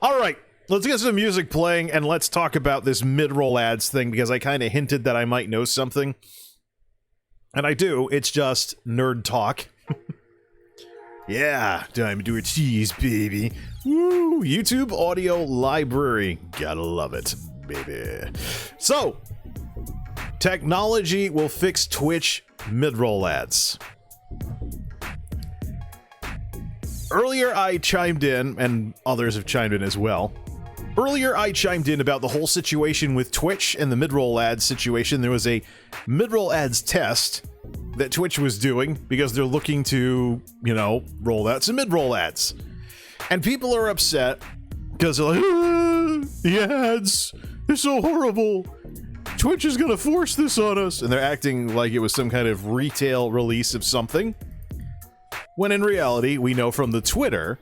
All right, let's get some music playing and let's talk about this mid-roll ads thing, because I kind of hinted that I might know something. And I do. It's just nerd talk. Yeah, time to do a cheese, baby. Woo! YouTube audio library. Gotta love it, baby. So, technology will fix Twitch mid-roll ads. Earlier I chimed in, and others have chimed in as well. Earlier I chimed in about the whole situation with Twitch and the mid-roll ads situation. There was a mid-roll ads test that Twitch was doing because they're looking to, you know, roll out some mid-roll ads. And people are upset because they're like, the ads, they're so horrible. Twitch is gonna force this on us. And they're acting like it was some kind of retail release of something. When in reality, we know from the Twitter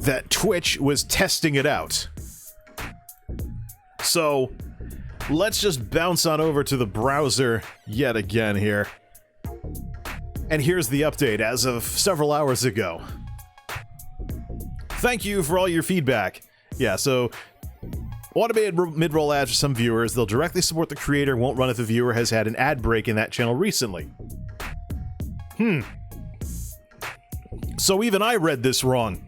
that Twitch was testing it out. So, let's just bounce on over to the browser yet again here. And here's the update as of several hours ago. Thank you for all your feedback. Yeah, so automated mid-roll ads for some viewers. They'll directly support the creator, won't run if the viewer has had an ad break in that channel recently. So even I read this wrong.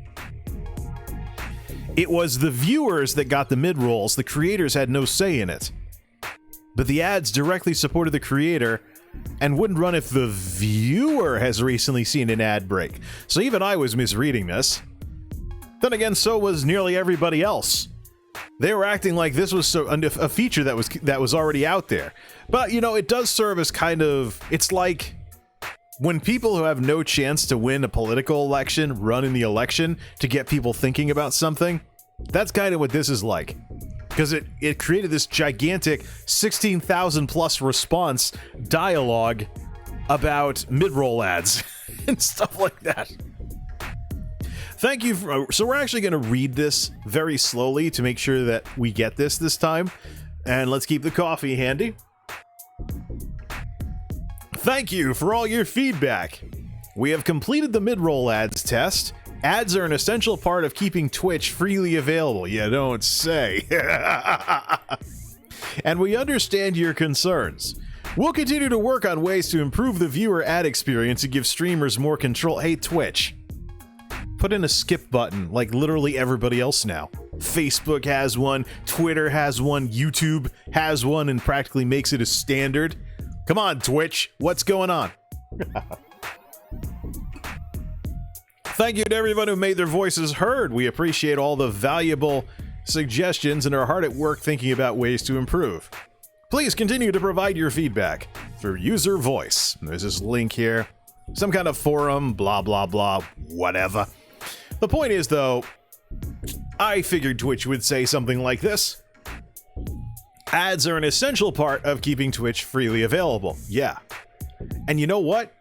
It was the viewers that got the mid-rolls. The creators had no say in it. But the ads directly supported the creator and wouldn't run if the viewer has recently seen an ad break. So even I was misreading this. Then again, so was nearly everybody else. They were acting like this was a feature that was already out there. But, you know, it does serve as kind of... It's like when people who have no chance to win a political election run in the election to get people thinking about something. That's kind of what this is like. Because it created this gigantic 16,000 plus response dialogue about mid-roll ads and stuff like that. Thank you so we're actually going to read this very slowly to make sure that we get this time. And let's keep the coffee handy. Thank you for all your feedback. We have completed the mid-roll ads test. Ads are an essential part of keeping Twitch freely available. You don't say. And we understand your concerns. We'll continue to work on ways to improve the viewer ad experience and give streamers more control. Hey, Twitch. Put in a skip button like literally everybody else now. Facebook has one, Twitter has one, YouTube has one, and practically makes it a standard. Come on, Twitch. What's going on? Thank you to everyone who made their voices heard. We appreciate all the valuable suggestions and are hard at work thinking about ways to improve. Please continue to provide your feedback through user voice. There's this link here. Some kind of forum, blah, blah, blah, whatever. The point is, though, I figured Twitch would say something like this. Ads are an essential part of keeping Twitch freely available. Yeah. And you know what?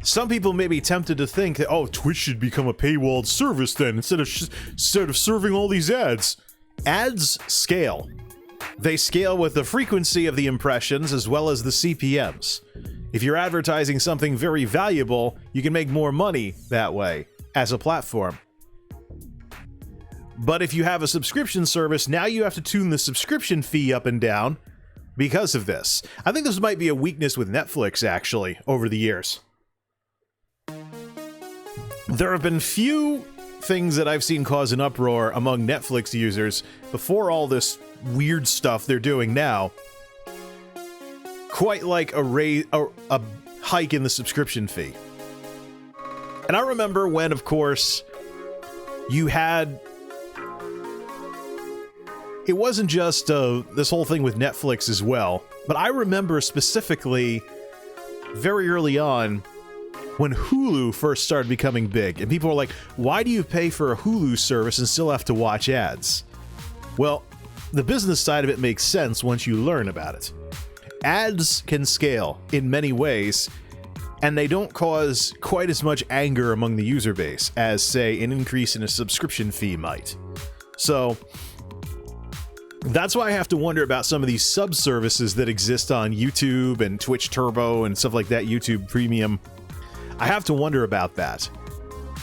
Some people may be tempted to think that, oh, Twitch should become a paywalled service then, instead of serving all these ads. Ads scale. They scale with the frequency of the impressions as well as the CPMs. If you're advertising something very valuable, you can make more money that way as a platform. But if you have a subscription service, now you have to tune the subscription fee up and down because of this. I think this might be a weakness with Netflix, actually, over the years. There have been few things that I've seen cause an uproar among Netflix users before all this weird stuff they're doing now. Quite like a hike in the subscription fee. And I remember when, of course, you had... It wasn't just this whole thing with Netflix as well, but I remember specifically very early on when Hulu first started becoming big, and people were like, why do you pay for a Hulu service and still have to watch ads? Well, the business side of it makes sense once you learn about it. Ads can scale in many ways, and they don't cause quite as much anger among the user base as, say, an increase in a subscription fee might. So that's why I have to wonder about some of these sub-services that exist on YouTube and Twitch Turbo and stuff like that, YouTube Premium. I have to wonder about that.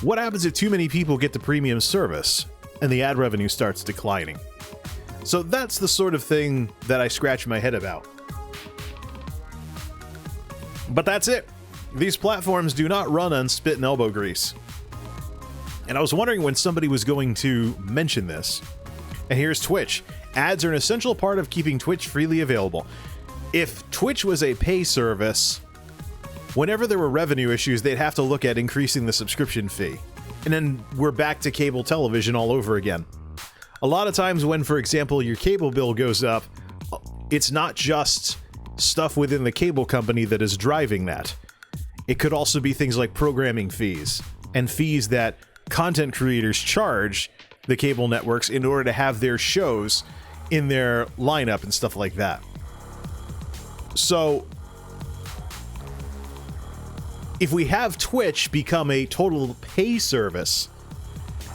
What happens if too many people get the premium service? and the ad revenue starts declining. So that's the sort of thing that I scratch my head about. But that's it. These platforms do not run on spit and elbow grease. And I was wondering when somebody was going to mention this. And here's Twitch. Ads are an essential part of keeping Twitch freely available. If Twitch was a pay service, whenever there were revenue issues, they'd have to look at increasing the subscription fee. And then we're back to cable television all over again. A lot of times when, for example, your cable bill goes up, it's not just stuff within the cable company that is driving that. It could also be things like programming fees and fees that content creators charge the cable networks in order to have their shows in their lineup and stuff like that. So if we have Twitch become a total pay service,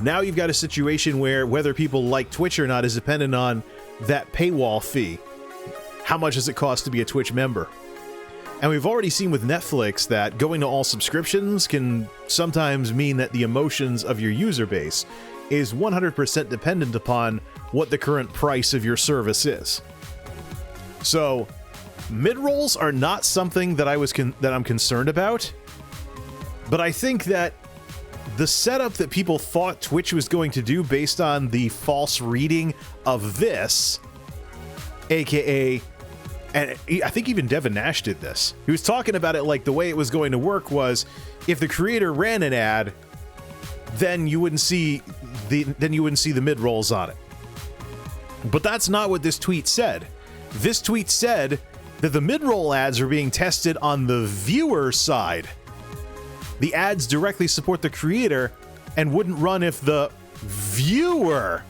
now you've got a situation where whether people like Twitch or not is dependent on that paywall fee. How much does it cost to be a Twitch member? And we've already seen with Netflix that going to all subscriptions can sometimes mean that the emotions of your user base is 100% dependent upon what the current price of your service is. So, midrolls are not something that I'm concerned about, but I think that the setup that people thought Twitch was going to do based on the false reading of this, aka, and I think even Devin Nash did this. He was talking about it like the way it was going to work was if the creator ran an ad, then you wouldn't see the midrolls on it. But that's not what this tweet said. This tweet said that the midroll ads are being tested on the viewer side. The ads directly support the creator and wouldn't run if the viewer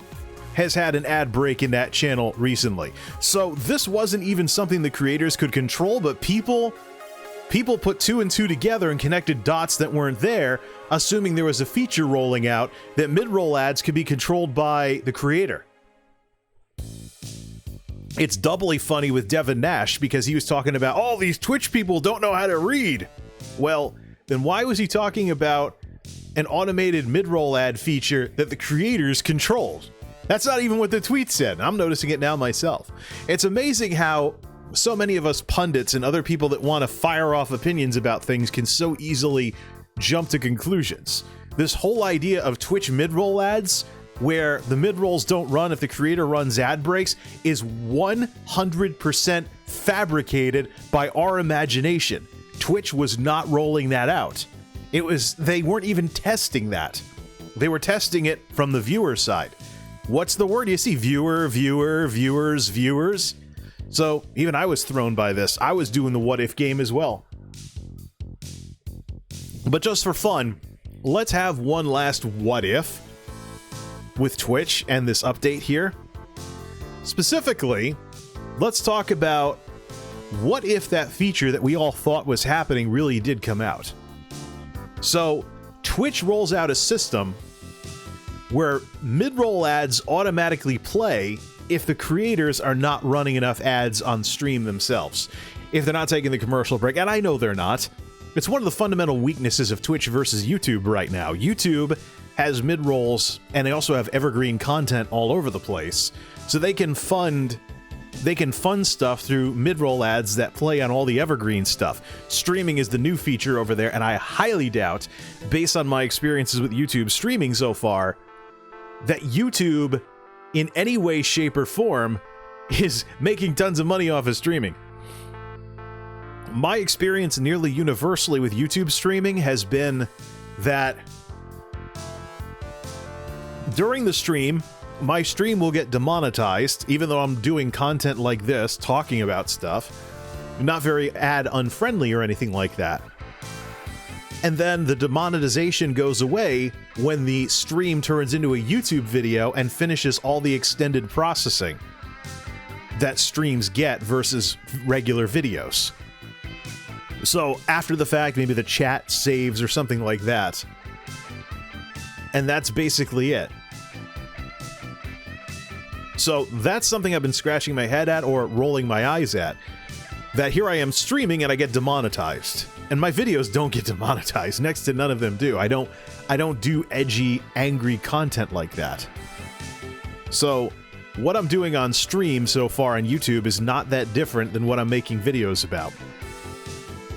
has had an ad break in that channel recently. So this wasn't even something the creators could control, but people put two and two together and connected dots that weren't there, assuming there was a feature rolling out that midroll ads could be controlled by the creator. It's doubly funny with Devin Nash because he was talking about, oh, these Twitch people don't know how to read. Well, then why was he talking about an automated midroll ad feature that the creators controlled? That's not even what the tweet said. I'm noticing it now myself. It's amazing how so many of us pundits and other people that want to fire off opinions about things can so easily jump to conclusions. This whole idea of Twitch midroll ads, where the midrolls don't run if the creator runs ad breaks, is 100% fabricated by our imagination. Twitch was not rolling that out. They weren't even testing that. They were testing it from the viewer side. What's the word you see? Viewer, viewers, viewers. So even I was thrown by this. I was doing the what if game as well. But just for fun, let's have one last what if with Twitch and this update here. Specifically, let's talk about what if that feature that we all thought was happening really did come out. So Twitch rolls out a system where midroll ads automatically play if the creators are not running enough ads on stream themselves. If they're not taking the commercial break, and I know they're not. It's one of the fundamental weaknesses of Twitch versus YouTube right now. YouTube has midrolls, and they also have evergreen content all over the place, so they can fund stuff through midroll ads that play on all the evergreen stuff. Streaming is the new feature over there, and I highly doubt, based on my experiences with YouTube streaming so far, that YouTube, in any way, shape, or form, is making tons of money off of streaming. My experience nearly universally with YouTube streaming has been that during the stream, my stream will get demonetized, even though I'm doing content like this, talking about stuff. Not very ad unfriendly or anything like that. And then the demonetization goes away when the stream turns into a YouTube video and finishes all the extended processing that streams get versus regular videos. So after the fact, maybe the chat saves or something like that. And that's basically it. So that's something I've been scratching my head at or rolling my eyes at. That here I am streaming and I get demonetized. And my videos don't get demonetized. Next to none of them do. I don't do edgy, angry content like that. So what I'm doing on stream so far on YouTube is not that different than what I'm making videos about.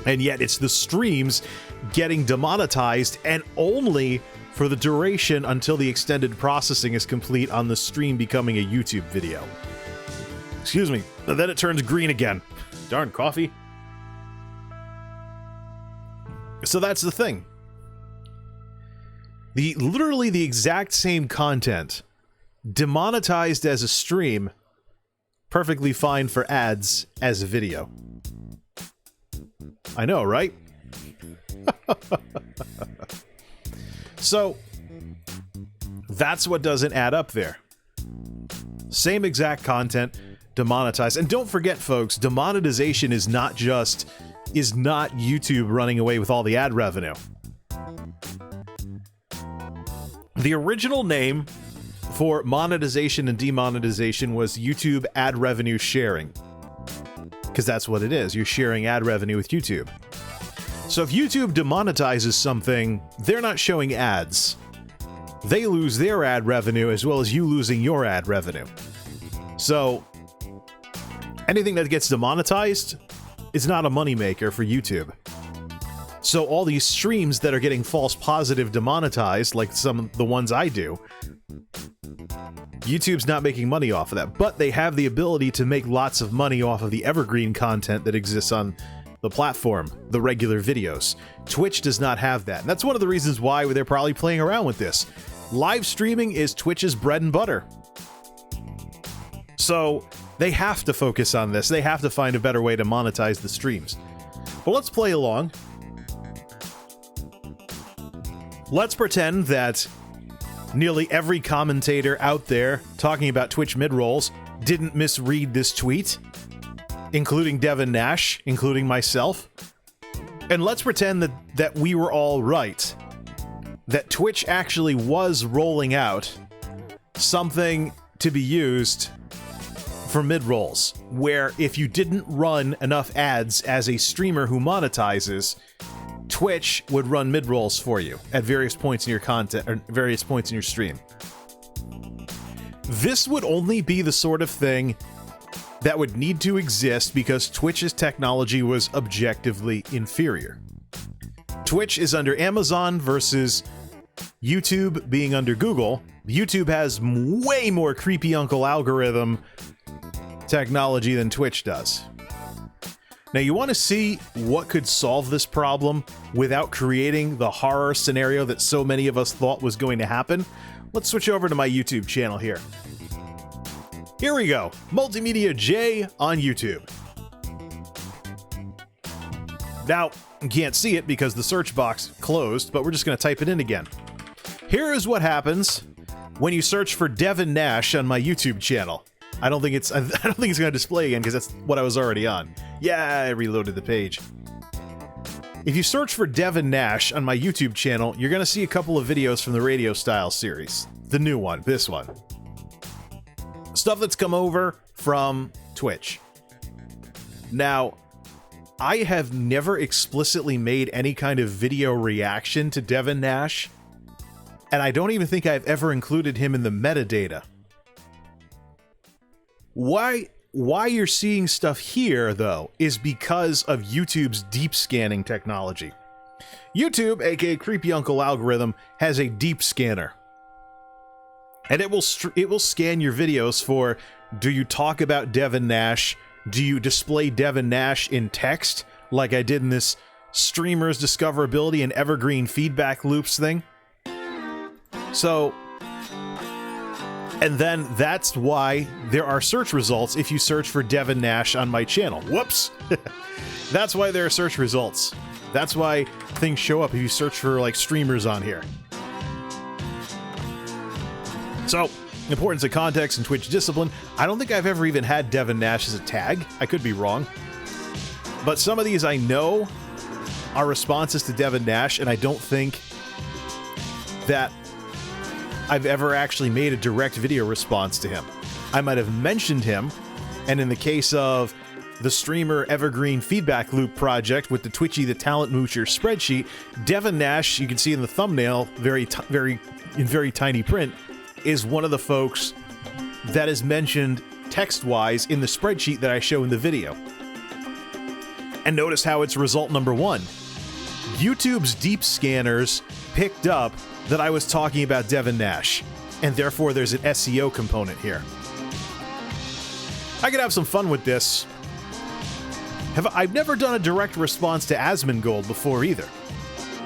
And yet it's the streams getting demonetized, and only for the duration until the extended processing is complete on the stream becoming a YouTube video. Excuse me. And then it turns green again. Darn coffee. So that's the thing. Literally the exact same content demonetized as a stream, perfectly fine for ads as a video. I know, right? So that's what doesn't add up there. Same exact content demonetized. And don't forget, folks, demonetization is not YouTube running away with all the ad revenue. The original name for monetization and demonetization was YouTube ad revenue sharing, because that's what it is. You're sharing ad revenue with YouTube. So if YouTube demonetizes something, they're not showing ads. They lose their ad revenue as well as you losing your ad revenue. So anything that gets demonetized is not a moneymaker for YouTube. So all these streams that are getting false positive demonetized, like some of the ones I do, YouTube's not making money off of that, but they have the ability to make lots of money off of the evergreen content that exists on the platform, the regular videos. Twitch does not have that. And that's one of the reasons why they're probably playing around with this. Live streaming is Twitch's bread and butter. So they have to focus on this. They have to find a better way to monetize the streams. But let's play along. Let's pretend that nearly every commentator out there talking about Twitch midrolls didn't misread this tweet, including Devin Nash, including myself. And let's pretend that we were all right, that Twitch actually was rolling out something to be used for midrolls, where if you didn't run enough ads as a streamer who monetizes, Twitch would run midrolls for you at various points in your content, or various points in your stream. This would only be the sort of thing that would need to exist because Twitch's technology was objectively inferior. Twitch is under Amazon versus YouTube being under Google. YouTube has way more creepy uncle algorithm technology than Twitch does. Now, you want to see what could solve this problem without creating the horror scenario that so many of us thought was going to happen? Let's switch over to my YouTube channel here. Here we go, MultimediaJay on YouTube. Now, you can't see it because the search box closed, but we're just going to type it in again. Here is what happens when you search for Devin Nash on my YouTube channel. I don't think it's going to display again because that's what I was already on. Yeah, I reloaded the page. If you search for Devin Nash on my YouTube channel, you're going to see a couple of videos from the Radio Style series. The new one, this one. Stuff that's come over from Twitch. Now, I have never explicitly made any kind of video reaction to Devin Nash, and I don't even think I've ever included him in the metadata. Why you're seeing stuff here, though, is because of YouTube's deep scanning technology. YouTube, aka Creepy Uncle Algorithm, has a deep scanner. And it will scan your videos for, do you talk about Devin Nash? Do you display Devin Nash in text, like I did in this streamer's discoverability and evergreen feedback loops thing? So, and then that's why there are search results if you search for Devin Nash on my channel. Whoops! That's why there are search results. That's why things show up if you search for, like, streamers on here. So, importance of context and Twitch discipline. I don't think I've ever even had Devin Nash as a tag. I could be wrong. But some of these I know are responses to Devin Nash, and I don't think that I've ever actually made a direct video response to him. I might have mentioned him, and in the case of the streamer Evergreen Feedback Loop project with the Twitchy the Talent Moocher spreadsheet, Devin Nash, you can see in the thumbnail, very tiny print, is one of the folks that is mentioned text-wise in the spreadsheet that I show in the video. And notice how it's result number 1. YouTube's deep scanners picked up that I was talking about Devin Nash, and therefore there's an SEO component here. I could have some fun with this. I've never done a direct response to Asmongold before either.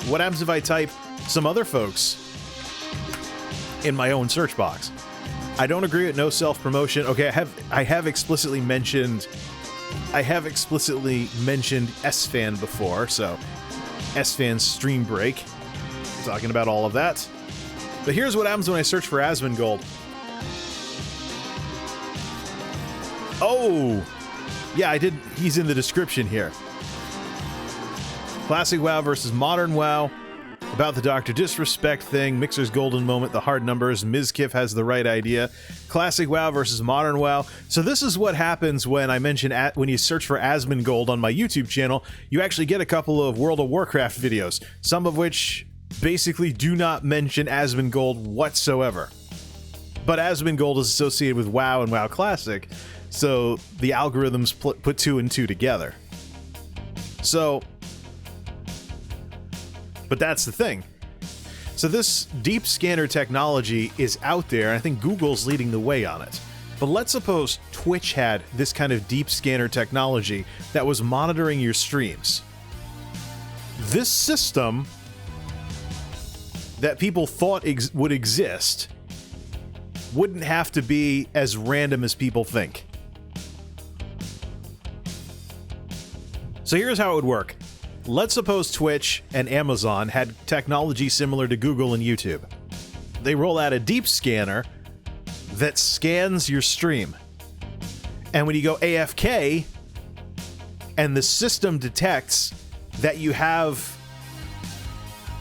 What happens if I type some other folks in my own search box? I don't agree with no self-promotion. Okay, I have explicitly mentioned SFan before, so SFan Stream Break. Talking about all of that. But here's what happens when I search for Asmongold. Oh! Yeah, I did. He's in the description here. Classic WoW versus Modern WoW. About the Dr. Disrespect thing. Mixer's golden moment. The hard numbers. Mizkif has the right idea. Classic WoW versus Modern WoW. So this is what happens when I mention when you search for Asmongold on my YouTube channel. You actually get a couple of World of Warcraft videos. Some of which basically do not mention Asmongold whatsoever. But Asmongold is associated with WoW and WoW Classic. So the algorithms put 2 and 2 together. So, but that's the thing. So this deep scanner technology is out there, and I think Google's leading the way on it. But let's suppose Twitch had this kind of deep scanner technology that was monitoring your streams. This system that people thought would exist wouldn't have to be as random as people think. So here's how it would work. Let's suppose Twitch and Amazon had technology similar to Google and YouTube. They roll out a deep scanner that scans your stream. And when you go AFK, and the system detects that you have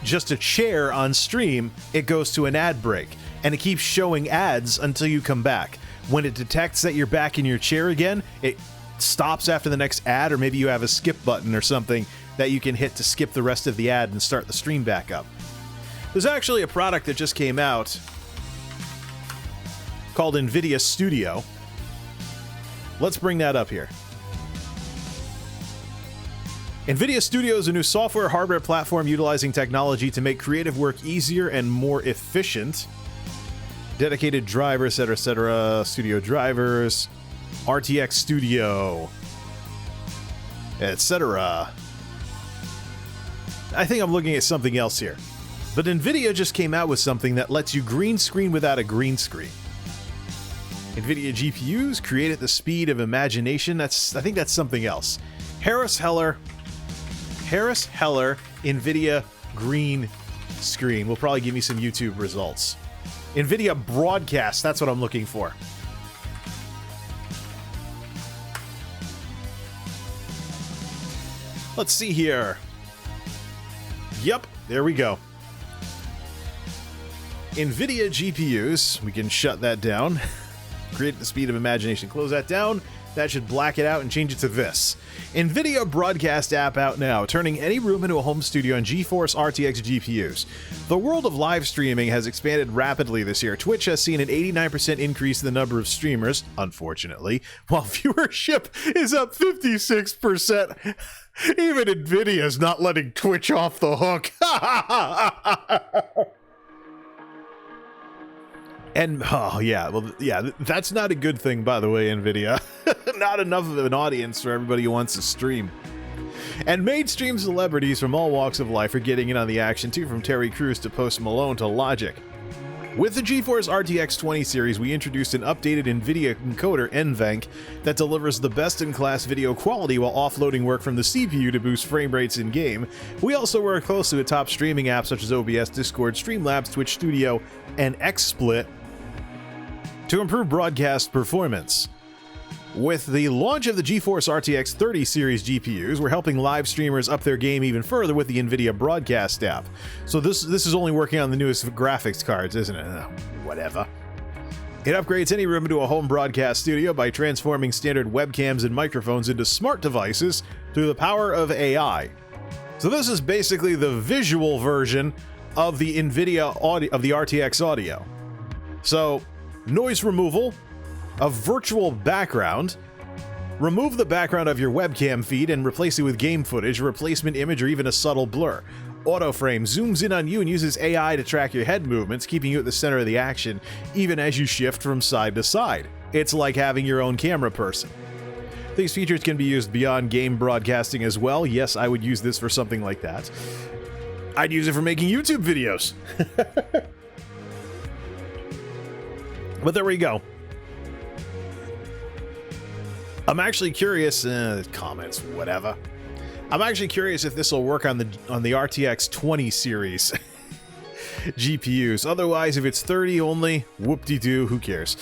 just a chair on stream, it goes to an ad break. And it keeps showing ads until you come back. When it detects that you're back in your chair again, it stops after the next ad, or maybe you have a skip button or something that you can hit to skip the rest of the ad and start the stream back up. There's actually a product that just came out called NVIDIA Studio. Let's bring that up here. NVIDIA Studio is a new software hardware platform utilizing technology to make creative work easier and more efficient. Dedicated drivers, etc., studio drivers, RTX Studio, etc. I think I'm looking at something else here. But NVIDIA just came out with something that lets you green screen without a green screen. NVIDIA GPUs create at the speed of imagination. I think that's something else. Harris Heller, NVIDIA green screen will probably give me some YouTube results. NVIDIA broadcast, that's what I'm looking for. Let's see here. Yep, there we go. NVIDIA GPUs, we can shut that down. Create at the speed of imagination. Close that down. That should black it out and change it to this. NVIDIA Broadcast app out now, turning any room into a home studio on GeForce RTX GPUs. The world of live streaming has expanded rapidly this year. Twitch has seen an 89% increase in the number of streamers, unfortunately, while viewership is up 56%. Even NVIDIA's not letting Twitch off the hook. And, oh, yeah, well, yeah, that's not a good thing, by the way, NVIDIA. Not enough of an audience for everybody who wants to stream. And mainstream celebrities from all walks of life are getting in on the action, too, from Terry Crews to Post Malone to Logic. With the GeForce RTX 20 series, we introduced an updated NVIDIA encoder, NVENC, that delivers the best-in-class video quality while offloading work from the CPU to boost frame rates in-game. We also work closely with top streaming apps such as OBS, Discord, Streamlabs, Twitch Studio, and XSplit to improve broadcast performance. With the launch of the GeForce RTX 30 series GPUs, we're helping live streamers up their game even further with the NVIDIA Broadcast app. So this is only working on the newest graphics cards, isn't it? Whatever. It upgrades any room into a home broadcast studio by transforming standard webcams and microphones into smart devices through the power of AI. So this is basically the visual version of the NVIDIA audio, of the RTX audio. So noise removal, a virtual background. Remove the background of your webcam feed and replace it with game footage, replacement image, or even a subtle blur. Autoframe zooms in on you and uses AI to track your head movements, keeping you at the center of the action, even as you shift from side to side. It's like having your own camera person. These features can be used beyond game broadcasting as well. Yes, I would use this for something like that. I'd use it for making YouTube videos. But there we go. I'm actually curious, comments, whatever. I'm actually curious if this will work on the RTX 20 series GPUs. Otherwise, if it's 30 only, whoop-de-doo, who cares?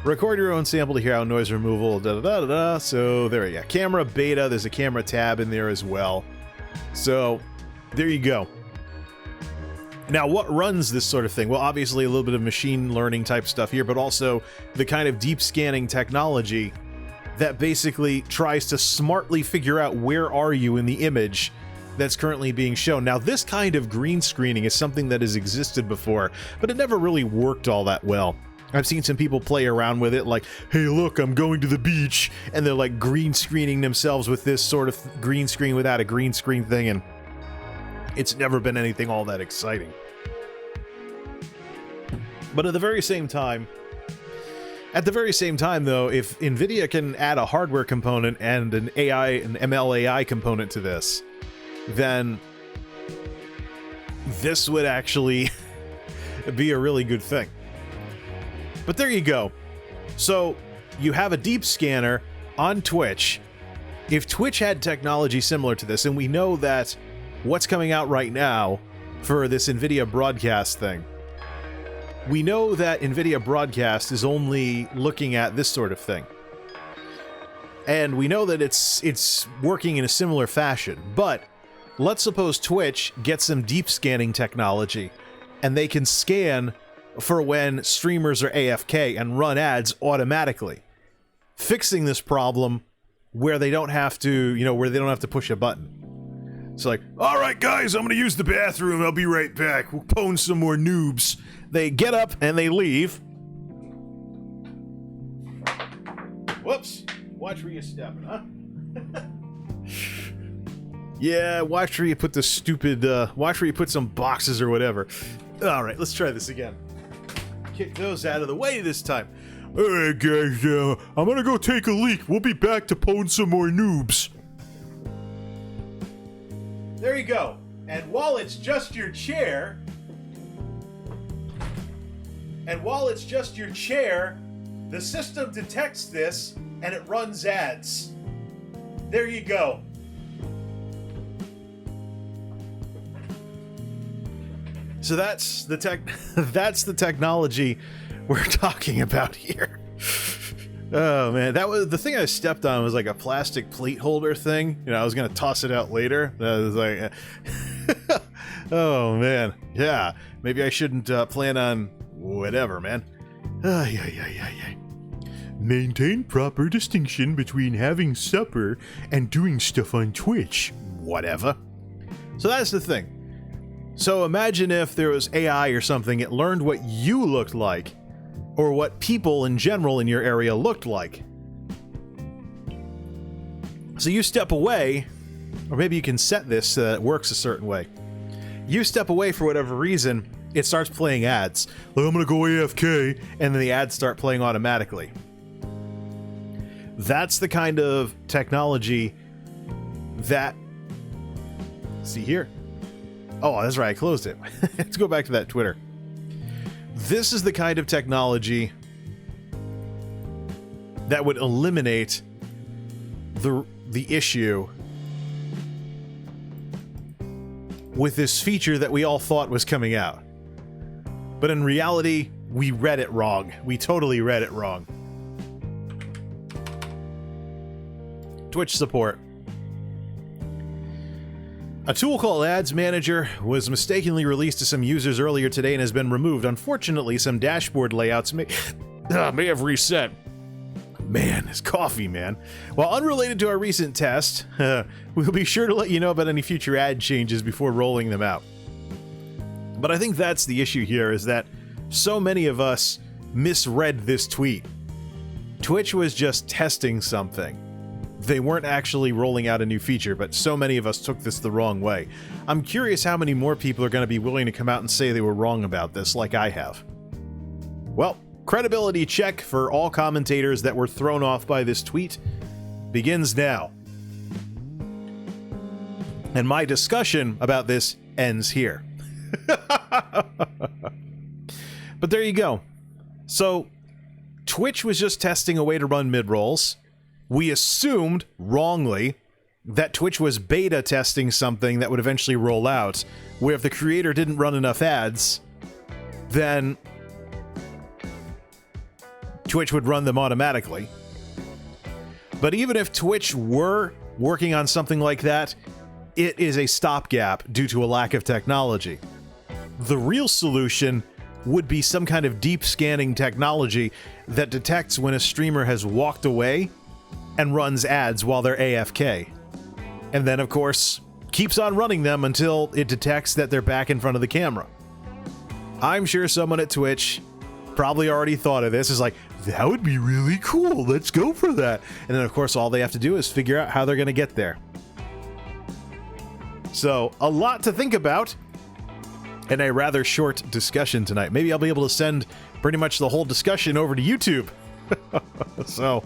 Record your own sample to hear how noise removal, da-da-da-da-da. So there you go. Camera beta, there's a camera tab in there as well. So there you go. Now, what runs this sort of thing? Well, obviously a little bit of machine learning type stuff here, but also the kind of deep scanning technology that basically tries to smartly figure out where are you in the image that's currently being shown. Now, this kind of green screening is something that has existed before, but it never really worked all that well. I've seen some people play around with it like, hey, look, I'm going to the beach, and they're like green screening themselves with this sort of green screen without a green screen thing, and it's never been anything all that exciting. But at the very same time, though, if NVIDIA can add a hardware component and an ML AI component to this, then this would actually be a really good thing. But there you go. So you have a deep scanner on Twitch. If Twitch had technology similar to this, and we know that what's coming out right now for this NVIDIA broadcast thing, we know that NVIDIA Broadcast is only looking at this sort of thing. And we know that it's working in a similar fashion. But let's suppose Twitch gets some deep scanning technology, and they can scan for when streamers are AFK and run ads automatically, fixing this problem where they don't have to, where they don't have to push a button. It's like, all right, guys, I'm going to use the bathroom. I'll be right back. We'll pwn some more noobs. They get up and they leave. Whoops. Watch where you're stepping, huh? Yeah, watch where you put the stupid, watch where you put some boxes or whatever. All right, let's try this again. Kick those out of the way this time. All right, guys, I'm going to go take a leak. We'll be back to pwn some more noobs. There you go. And while it's just your chair, the system detects this and it runs ads. There you go. So that's the technology we're talking about here. Oh man, that was the thing I stepped on, was like a plastic plate holder thing. I was gonna toss it out later. I was like, oh man, yeah. Maybe I shouldn't plan on whatever, man. Yeah. Maintain proper distinction between having supper and doing stuff on Twitch. Whatever. So that's the thing. So imagine if there was AI or something, it learned what you looked like, or what people in general in your area looked like. So you step away, or maybe you can set this so that it works a certain way. You step away for whatever reason, it starts playing ads. Like, I'm gonna go AFK, and then the ads start playing automatically. That's the kind of technology that... See here? Oh, that's right, I closed it. Let's go back to that Twitter. This is the kind of technology that would eliminate the issue with this feature that we all thought was coming out. But in reality, we read it wrong. We totally read it wrong. Twitch support. A tool called Ads Manager was mistakenly released to some users earlier today and has been removed. Unfortunately, some dashboard layouts may have reset. Man, this coffee, man. While unrelated to our recent test, we'll be sure to let you know about any future ad changes before rolling them out. But I think that's the issue here, is that so many of us misread this tweet. Twitch was just testing something. They weren't actually rolling out a new feature, but so many of us took this the wrong way. I'm curious how many more people are going to be willing to come out and say they were wrong about this, like I have. Well, credibility check for all commentators that were thrown off by this tweet begins now. And my discussion about this ends here. But there you go. So, Twitch was just testing a way to run midrolls. We assumed, wrongly, that Twitch was beta testing something that would eventually roll out, where if the creator didn't run enough ads, then Twitch would run them automatically. But even if Twitch were working on something like that, it is a stopgap due to a lack of technology. The real solution would be some kind of deep scanning technology that detects when a streamer has walked away and runs ads while they're AFK. And then, of course, keeps on running them until it detects that they're back in front of the camera. I'm sure someone at Twitch probably already thought of this. Is like, that would be really cool. Let's go for that. And then, of course, all they have to do is figure out how they're going to get there. So, a lot to think about. And a rather short discussion tonight. Maybe I'll be able to send pretty much the whole discussion over to YouTube. So,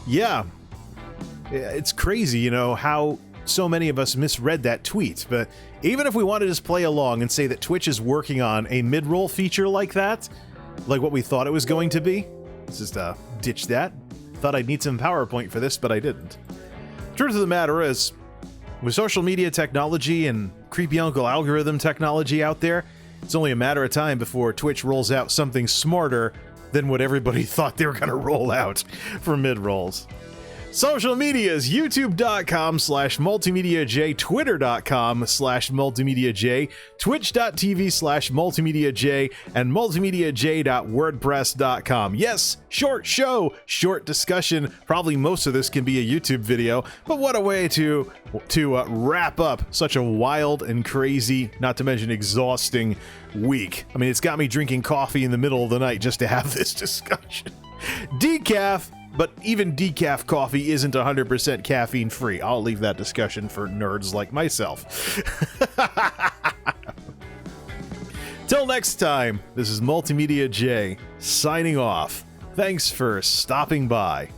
yeah. It's crazy, you know, how so many of us misread that tweet. But even if we want to just play along and say that Twitch is working on a mid-roll feature like that, like what we thought it was going to be, let's just ditch that. Thought I'd need some PowerPoint for this, but I didn't. Truth of the matter is, with social media technology and creepy uncle algorithm technology out there, it's only a matter of time before Twitch rolls out something smarter than what everybody thought they were going to roll out for mid-rolls. Social medias, youtube.com/MultimediaJay, twitter.com/MultimediaJay, twitch.tv/MultimediaJay, and multimediajay.wordpress.com. Yes, short show, short discussion. Probably most of this can be a YouTube video, but what a way to wrap up such a wild and crazy, not to mention exhausting week. I mean, it's got me drinking coffee in the middle of the night just to have this discussion. Decaf. But even decaf coffee isn't 100% caffeine free. I'll leave that discussion for nerds like myself. Till next time, this is MultimediaJay signing off. Thanks for stopping by.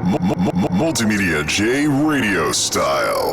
257. MultimediaJay radio style.